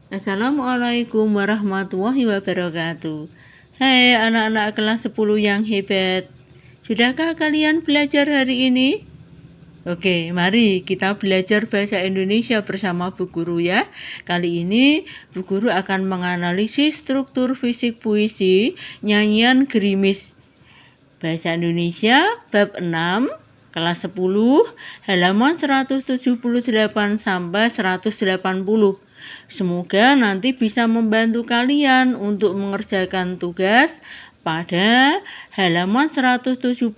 Assalamualaikum warahmatullahi wabarakatuh. Hai anak-anak kelas 10 yang hebat. Sudahkah kalian belajar hari ini? Oke, mari kita belajar bahasa Indonesia bersama Bu Guru ya. Kali ini Bu Guru akan menganalisis struktur fisik puisi nyanyian gerimis. Bahasa Indonesia bab 6 kelas 10 halaman 178 sampai 180. Semoga nanti bisa membantu kalian untuk mengerjakan tugas pada halaman 178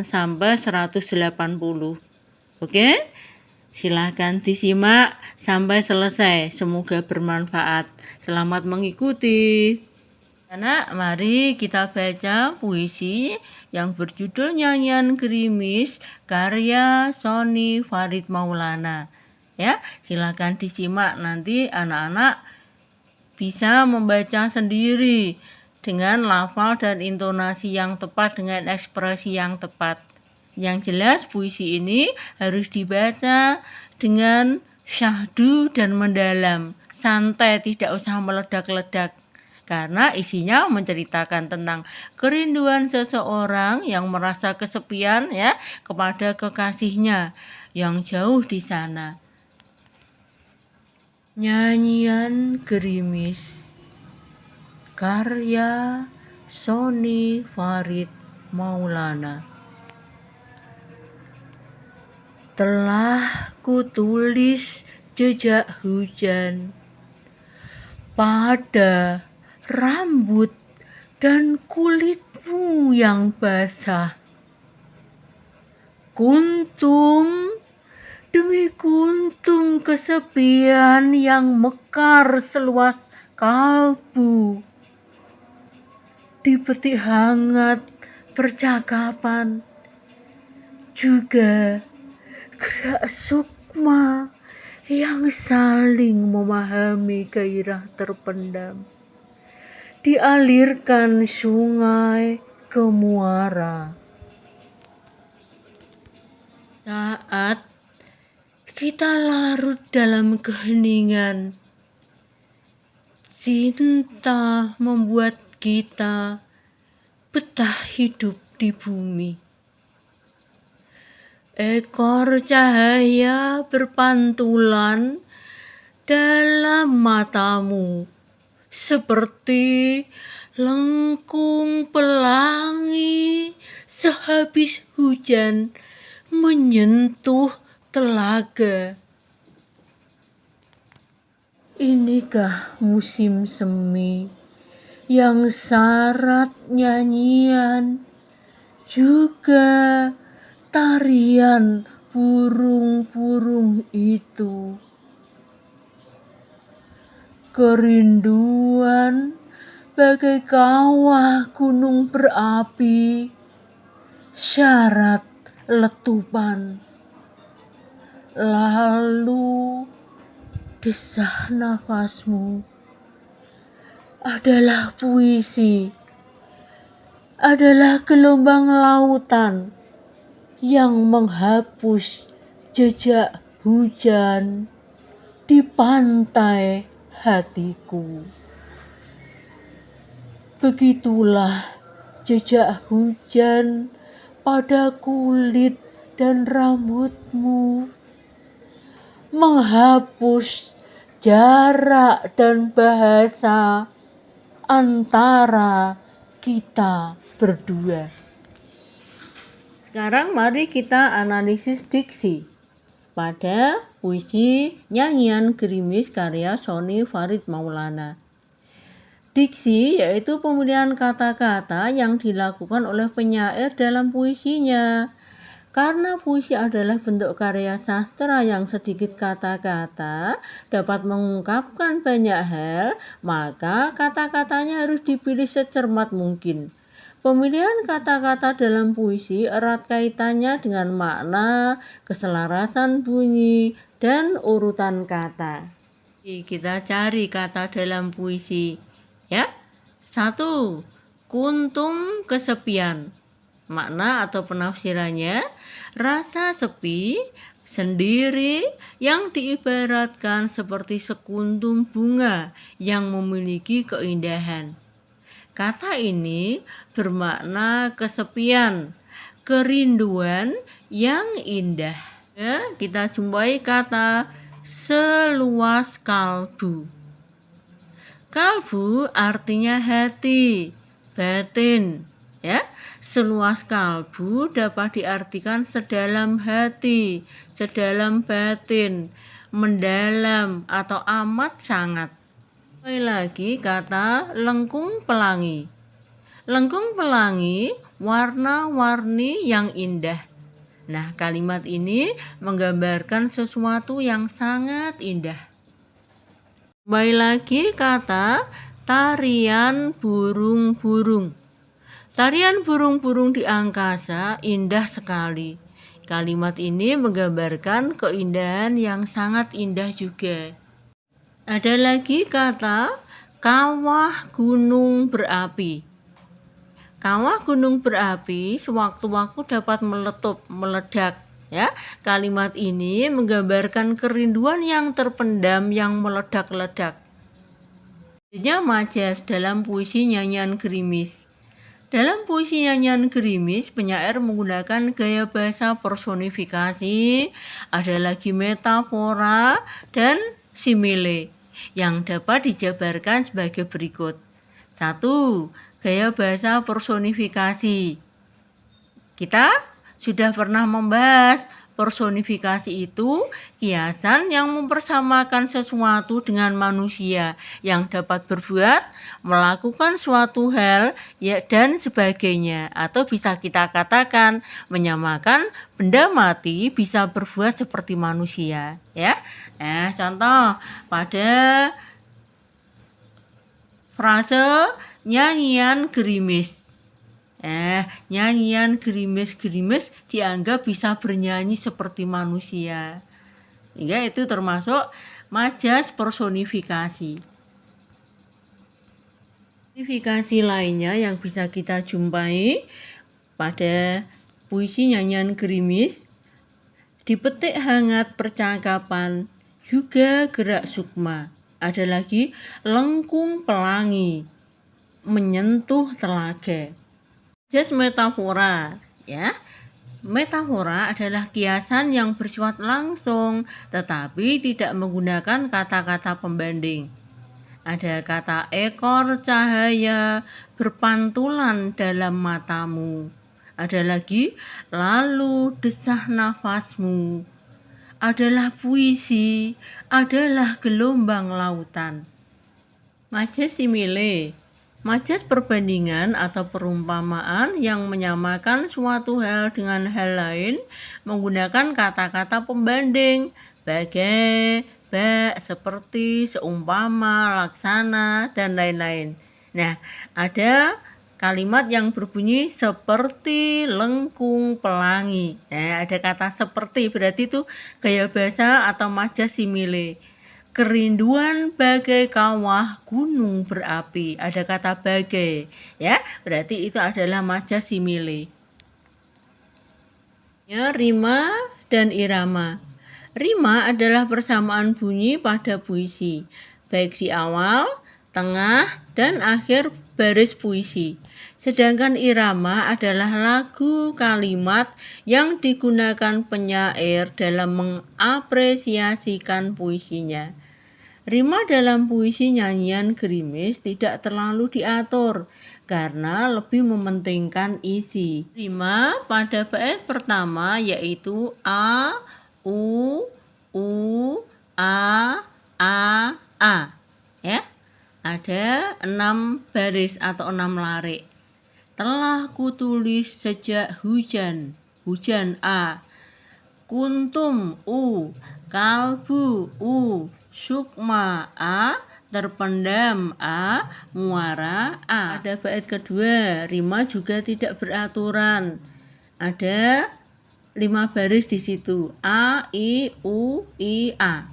sampai 180. Oke? Silahkan disimak sampai selesai. Semoga bermanfaat. Selamat mengikuti. Anak, mari kita baca puisi yang berjudul Nyanyian Gerimis karya Sony Farid Maulana. Ya, silakan disimak, nanti anak-anak bisa membaca sendiri dengan lafal dan intonasi yang tepat, dengan ekspresi yang tepat. Yang jelas puisi ini harus dibaca dengan syahdu dan mendalam, santai, tidak usah meledak-ledak. Karena isinya menceritakan tentang kerinduan seseorang yang merasa kesepian ya kepada kekasihnya yang jauh di sana. Nyanyian Gerimis karya Sony Farid Maulana. Telah kutulis jejak hujan pada rambut dan kulitmu yang basah. Kuntum demi kuntum kesepian yang mekar seluas kalbu. Dipetik hangat percakapan, juga gerak sukma yang saling memahami gairah terpendam. Dialirkan sungai ke muara. Saat kita larut dalam keheningan, cinta membuat kita betah hidup di bumi. Ekor cahaya berpantulan dalam matamu, seperti lengkung pelangi sehabis hujan menyentuh telaga. Inikah musim semi yang syarat nyanyian, juga tarian burung-burung itu. Kerinduan bagai kawah gunung berapi, syarat letupan. Lalu desah nafasmu adalah puisi, adalah gelombang lautan yang menghapus jejak hujan di pantai hatiku. Begitulah jejak hujan pada kulit dan rambutmu, menghapus jarak dan bahasa antara kita berdua. Sekarang mari kita analisis diksi pada puisi Nyanyian Gerimis karya Sony Farid Maulana. Diksi yaitu pemilihan kata-kata yang dilakukan oleh penyair dalam puisinya. Karena puisi adalah bentuk karya sastra yang sedikit kata-kata dapat mengungkapkan banyak hal, maka kata-katanya harus dipilih secermat mungkin. Pemilihan kata-kata dalam puisi erat kaitannya dengan makna, keselarasan bunyi, dan urutan kata. Kita cari kata dalam puisi. Ya, 1. Kuntum kesepian. Makna atau penafsirannya, rasa sepi sendiri yang diibaratkan seperti sekuntum bunga yang memiliki keindahan. Kata ini bermakna kesepian, kerinduan yang indah. Ya, kita jumpai kata seluas kalbu. Kalbu artinya hati, batin. Ya, seluas kalbu dapat diartikan sedalam hati, sedalam batin, mendalam atau amat sangat. Kembali lagi kata lengkung pelangi. Lengkung pelangi warna-warni yang indah. Nah, kalimat ini menggambarkan sesuatu yang sangat indah. Kembali lagi kata tarian burung-burung. Tarian burung-burung di angkasa indah sekali. Kalimat ini menggambarkan keindahan yang sangat indah juga. Ada lagi kata kawah gunung berapi. Kawah gunung berapi sewaktu-waktu dapat meledak. Ya, kalimat ini menggambarkan kerinduan yang terpendam yang meledak-ledak. Selanjutnya majas dalam puisi nyanyian gerimis. Dalam puisi nyanyian gerimis, penyair menggunakan gaya bahasa personifikasi, ada lagi metafora dan simile yang dapat dijabarkan sebagai berikut. 1. Gaya bahasa personifikasi. Kita sudah pernah membahas personifikasi itu kiasan yang mempersamakan sesuatu dengan manusia yang dapat berbuat, melakukan suatu hal dan sebagainya, atau bisa kita katakan menyamakan benda mati bisa berbuat seperti manusia, ya. Contoh pada frase nyanyian gerimis. Nyanyian gerimis-gerimis dianggap bisa bernyanyi seperti manusia. Hingga itu termasuk majas personifikasi. Personifikasi lainnya yang bisa kita jumpai pada puisi nyanyian gerimis, dipetik hangat percakapan, juga gerak sukma. Ada lagi lengkung pelangi, menyentuh telaga. Majas metafora, ya. Metafora adalah kiasan yang bersifat langsung tetapi tidak menggunakan kata-kata pembanding. Ada kata ekor cahaya berpantulan dalam matamu. Ada lagi lalu desah nafasmu. Adalah puisi, adalah gelombang lautan. Majas simile. Majas perbandingan atau perumpamaan yang menyamakan suatu hal dengan hal lain menggunakan kata-kata pembanding bagai, bak, seperti, seumpama, laksana, dan lain-lain. Nah, ada kalimat yang berbunyi seperti lengkung pelangi. Ada kata seperti, berarti itu gaya bahasa atau majas simile. Kerinduan bagai kawah gunung berapi. Ada kata bagai, ya. Berarti itu adalah majas simile. Ya, rima dan irama. Rima adalah persamaan bunyi pada puisi, baik di awal, tengah, dan akhir baris puisi. Sedangkan irama adalah lagu kalimat yang digunakan penyair dalam mengapresiasikan puisinya. Rima dalam puisi nyanyian gerimis tidak terlalu diatur karena lebih mementingkan isi. Rima pada bait pertama yaitu A, U, A, A. Ya. Ada 6 baris atau 6 larik. Telah kutulis sejak hujan A. Kuntum U, kalbu U, sukma A, terpendam A, muara A. Pada bait kedua, rima juga tidak beraturan. Ada 5 baris di situ. A, I, U, I, A.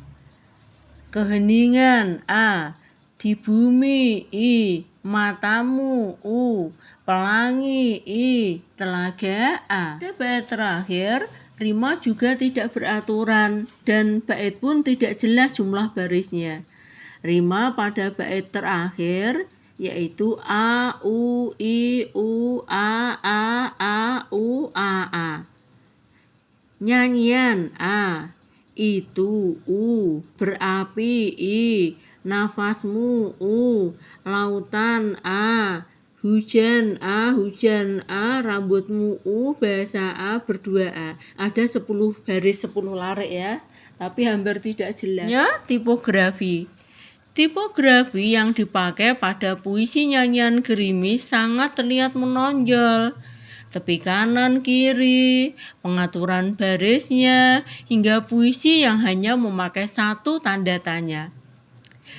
Keheningan A, di bumi I, matamu U, pelangi I, telaga A. Pada bait terakhir, Rima juga tidak beraturan dan bait pun tidak jelas jumlah barisnya. Rima pada bait terakhir yaitu a, u, i, u, a, u, a. Nyanyian a, itu u, berapi i, nafasmu u, lautan a, hujan a, rambutmu u, bahasa a, berdua a. Ada 10 baris 10 larik ya, tapi hampir tidak jelas. Ya, tipografi. Tipografi yang dipakai pada puisi nyanyian gerimis sangat terlihat menonjol. Tepi kanan kiri, pengaturan barisnya, hingga puisi yang hanya memakai satu tanda tanya.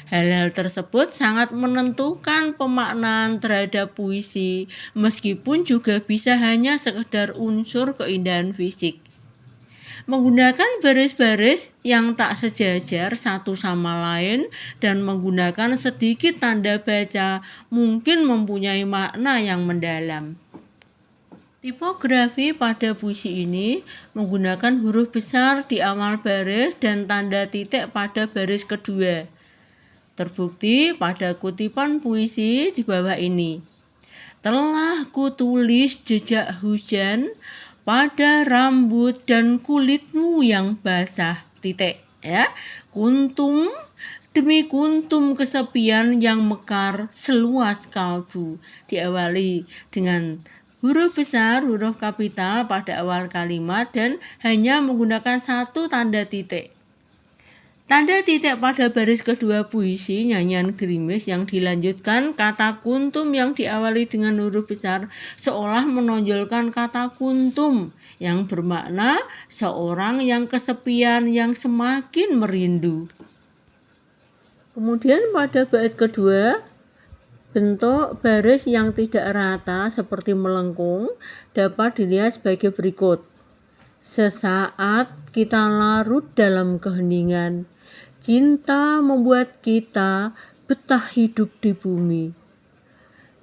Hal-hal tersebut sangat menentukan pemaknaan terhadap puisi, meskipun juga bisa hanya sekedar unsur keindahan fisik. Menggunakan baris-baris yang tak sejajar satu sama lain dan menggunakan sedikit tanda baca mungkin mempunyai makna yang mendalam. Tipografi pada puisi ini menggunakan huruf besar di awal baris dan tanda titik pada baris kedua. Terbukti pada kutipan puisi di bawah ini. Telah kutulis jejak hujan pada rambut dan kulitmu yang basah. Titik ya. Kuntum demi kuntum kesepian yang mekar seluas kalbu. Diawali dengan huruf besar, huruf kapital pada awal kalimat dan hanya menggunakan satu tanda titik. Tanda titik pada baris kedua puisi nyanyian gerimis yang dilanjutkan kata kuntum yang diawali dengan huruf besar seolah menonjolkan kata kuntum yang bermakna seorang yang kesepian yang semakin merindu. Kemudian pada bait kedua, bentuk baris yang tidak rata seperti melengkung dapat dilihat sebagai berikut. Sesaat kita larut dalam keheningan, cinta membuat kita betah hidup di bumi.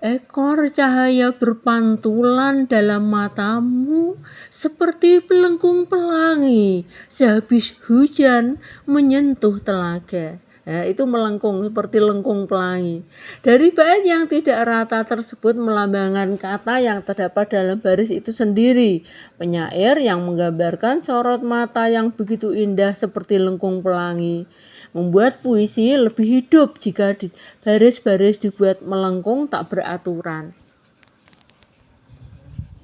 Ekor cahaya berpantulan dalam matamu seperti pelengkung pelangi sehabis hujan menyentuh telaga. Nah, itu melengkung seperti lengkung pelangi. Dari bait yang tidak rata tersebut melambangkan kata yang terdapat dalam baris itu sendiri. Penyair yang menggambarkan sorot mata yang begitu indah seperti lengkung pelangi. Membuat puisi lebih hidup jika baris-baris dibuat melengkung tak beraturan.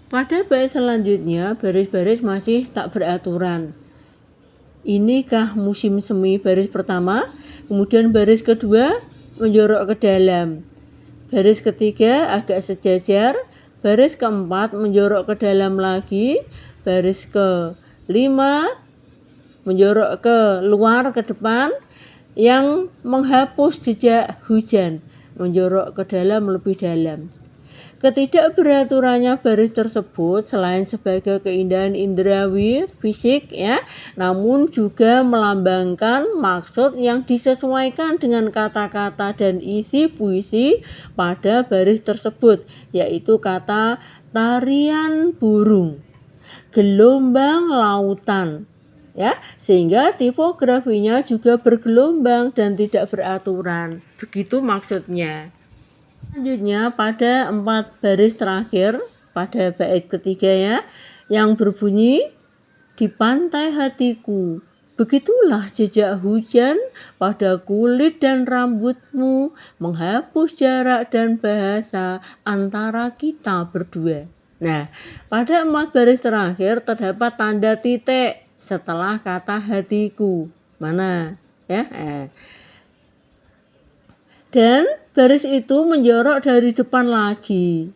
Pada bait selanjutnya, baris-baris masih tak beraturan. Inikah musim semi baris pertama, kemudian baris kedua menjorok ke dalam, baris ketiga agak sejajar, baris keempat menjorok ke dalam lagi, baris kelima menjorok ke luar ke depan yang menghapus jejak hujan, menjorok ke dalam lebih dalam. Ketidakberaturannya baris tersebut selain sebagai keindahan indrawi fisik ya, namun juga melambangkan maksud yang disesuaikan dengan kata-kata dan isi puisi pada baris tersebut, yaitu kata tarian burung, gelombang lautan ya, sehingga tipografinya juga bergelombang dan tidak beraturan. Begitu maksudnya. Selanjutnya pada 4 baris terakhir pada bait ketiga ya, yang berbunyi di pantai hatiku, begitulah jejak hujan pada kulit dan rambutmu menghapus jarak dan bahasa antara kita berdua. Nah, pada 4 baris terakhir terdapat tanda titik setelah kata hatiku. Mana ya? Dan baris itu menjorok dari depan lagi,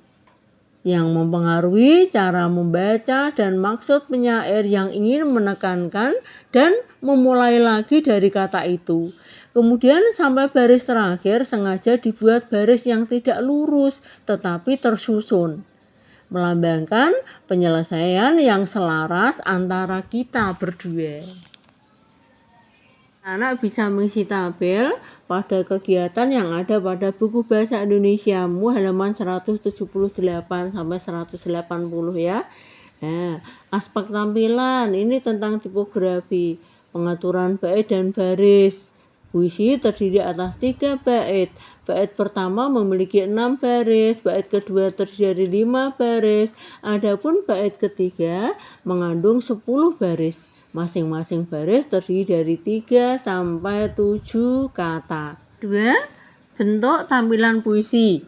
yang mempengaruhi cara membaca dan maksud penyair yang ingin menekankan dan memulai lagi dari kata itu. Kemudian sampai baris terakhir sengaja dibuat baris yang tidak lurus tetapi tersusun, melambangkan penyelesaian yang selaras antara kita berdua. Anak bisa mengisi tabel pada kegiatan yang ada pada buku Bahasa Indonesiamu halaman 178 sampai 180 ya. Nah, aspek tampilan ini tentang tipografi, pengaturan bait dan baris. Puisi terdiri atas 3 bait. Bait pertama memiliki 6 baris, bait kedua terdiri dari 5 baris. Adapun bait ketiga mengandung 10 baris. Masing-masing baris terdiri dari 3 sampai 7 kata. 2. Bentuk tampilan puisi.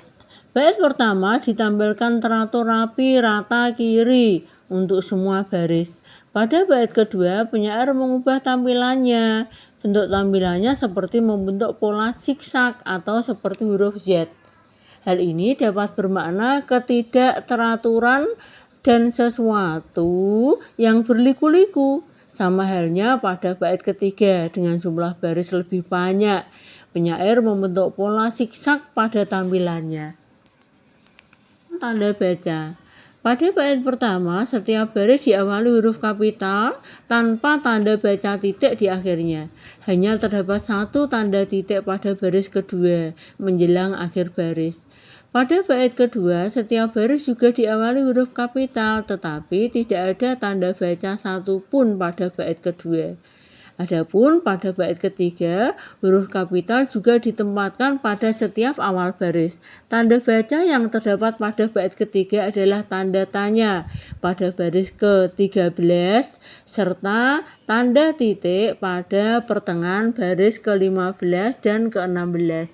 Bait pertama ditampilkan teratur rapi, rata, kiri untuk semua baris. Pada bait kedua, penyair mengubah tampilannya. Bentuk tampilannya seperti membentuk pola zigzag atau seperti huruf Z. Hal ini dapat bermakna ketidakteraturan dan sesuatu yang berliku-liku. Sama halnya pada bait ketiga dengan jumlah baris lebih banyak. Penyair membentuk pola zigzag pada tampilannya. Tanda baca. Pada bait pertama, setiap baris diawali huruf kapital tanpa tanda baca titik di akhirnya. Hanya terdapat satu tanda titik pada baris kedua menjelang akhir baris. Pada bait kedua, setiap baris juga diawali huruf kapital, tetapi tidak ada tanda baca satupun pada bait kedua. Adapun pada bait ketiga, huruf kapital juga ditempatkan pada setiap awal baris. Tanda baca yang terdapat pada bait ketiga adalah tanda tanya pada baris ke-13 serta tanda titik pada pertengahan baris ke-15 dan ke-16.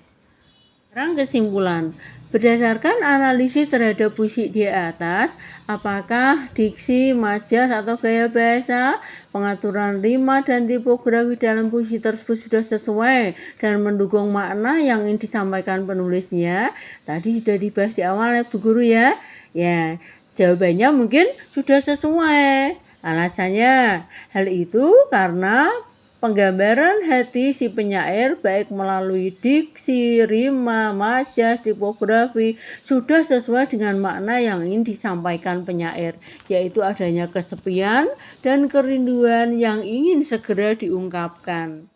Sekarang kesimpulan. Berdasarkan analisis terhadap puisi di atas, apakah diksi, majas, atau gaya bahasa, pengaturan rima dan tipografi dalam puisi tersebut sudah sesuai dan mendukung makna yang ingin disampaikan penulisnya? Tadi sudah dibahas di awal ya Bu Guru ya. Ya, jawabannya mungkin sudah sesuai. Alasannya, hal itu karena penggambaran hati si penyair baik melalui diksi, rima, majas, tipografi sudah sesuai dengan makna yang ingin disampaikan penyair, yaitu adanya kesepian dan kerinduan yang ingin segera diungkapkan.